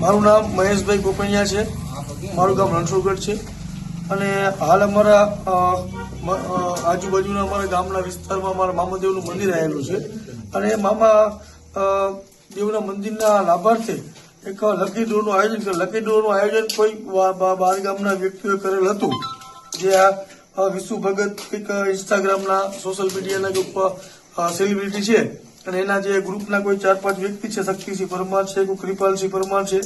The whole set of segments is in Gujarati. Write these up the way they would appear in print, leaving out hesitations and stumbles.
મારું નામ મહેશભાઈ ગોપણિયા છે, મારું ગામ રણછોડગઢ છે અને હાલ અમારા આજુબાજુના અમારા ગામના વિસ્તારમાં અમારા મામાદેવનું મંદિર આવેલું છે અને મામા દેવના મંદિરના લાભાર્થે એક લકી ડ્રોનું આયોજન કરેલ. લકી ડ્રોનું આયોજન કોઈ બહાર ગામના વ્યક્તિઓએ કરેલ હતું, જે આ વિશુ ભગત કંઈક ઇન્સ્ટાગ્રામના સોશિયલ મીડિયાના જે સેલિબ્રિટી છે અને એના જે ગ્રુપના કોઈ 4-5 વ્યક્તિ છે, શક્તિસિંહ પરમાર છે, કોઈ કૃપાલસિંહ પરમાર છે,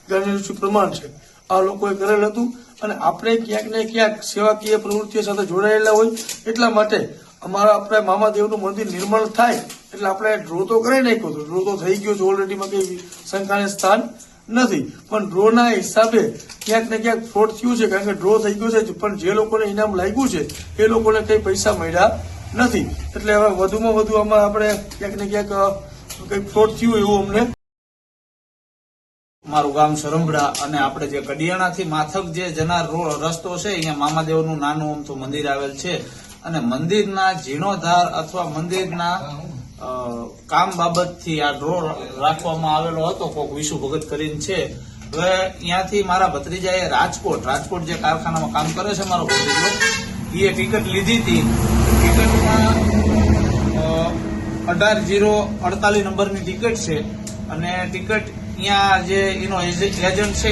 ગણેશસિંહ પરમાર છે, આ લોકોએ કરેલ હતું અને આપણે ક્યાંક ને ક્યાંક સેવાકીય પ્રવૃત્તિઓ સાથે જોડાયેલા હોય એટલા માટે આપણે મામાદેવનું મંદિર નિર્મળ થાય એટલે આપણે ડ્રો તો કરી નાખ્યો હતો. ડ્રો તો થઈ ગયો છે ઓલરેડીમાં, કઈ શંકાને સ્થાન નથી, પણ ડ્રોના હિસાબે ક્યાંક ને ક્યાંક ફ્રોડ થયું છે, કારણ કે ડ્રો થઈ ગયો છે પણ જે લોકોને ઇનામ લાગ્યું છે એ લોકોને કઈ પૈસા મળ્યા નથી. એટલે હવે વધુમાં વધુ આમાં આપણે ક્યાંક ને ક્યાંક કઈક ફ્રોડ થયું એવું અમને. મારું ગામ સરંભડા અને આપણે જે કડિયાણાથી માથક જે જનાર રસ્તો છે, અહીંયા મામાદેવનું નાનું અમથું મંદિર આવેલ છે અને મંદિરના જીર્ણોદ્ધાર અથવા મંદિરના કામ બાબતથી આ ડ્રો રાખવામાં આવેલો હતો. કોક વિશુ ભગત કરીને છે. હવે અહીંયાથી મારા ભત્રીજાએ રાજકોટ જે કારખાનામાં કામ કરે છે મારો ભત્રીજો, એ ટિકિટ લીધી હતી. ટિકિટમાં 18-048 નંબરની ટિકિટ છે અને ટિકિટ અહીંયા જે એનો એજન્ટ છે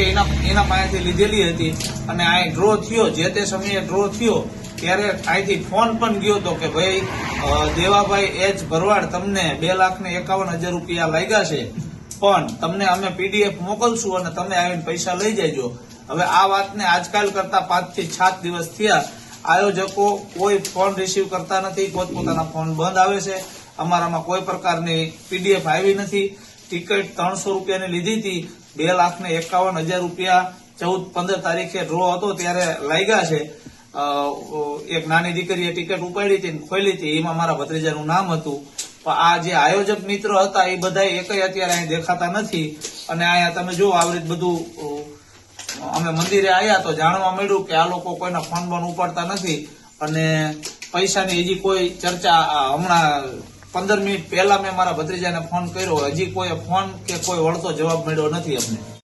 એના પાસેથી લીધેલી હતી અને આ ડ્રો થયો, જે તે સમયે ડ્રો થયો ત્યારે અહીંથી ફોન પણ ગયો હતો કે ભાઈ દેવાભાઈ એચ ભરવાડ, તમને 2,51,000 રૂપિયા લાગ્યા છે, પણ તમને અમે PDF મોકલશું અને તમે આવીને પૈસા લઈ જજો. હવે આ વાતને આજકાલ કરતા 5 થી 7 દિવસ થયા. આયોજકો કોઈ ફોન રિસીવ કરતા નથી, પોતપોતાના ફોન બંધ આવે છે. અમારામાં કોઈ પ્રકારની PDF આવી નથી. ટિકિટ 300 રૂપિયાની લીધી હતી, 2,51,000 રૂપિયા 14-15 તારીખે ડ્રો હતો ત્યારે લાગ્યા છે. એક નાની દીકરીએ ટિકિટ ઉપાડી હતી, ખોલી હતી, એમાં મારા ભત્રીજાનું નામ હતું. પણ આ જે આયોજક મિત્રો હતા એ બધા એકય અત્યારે અહીં દેખાતા નથી અને અહીંયા તમે જો આવી રીતે બધું અમે મંદિરે આવ્યા તો જાણવા મળ્યું કે આ લોકો કોઈના ફોન બોન ઉપાડતા નથી અને પૈસાની હજી કોઈ ચર્ચા હમણાં 15 મિનિટ પહેલા મેં મારા ભત્રીજાને ફોન કર્યો, હજી કોઈ ફોન કે કોઈ વળતો જવાબ મળ્યો નથી અમને.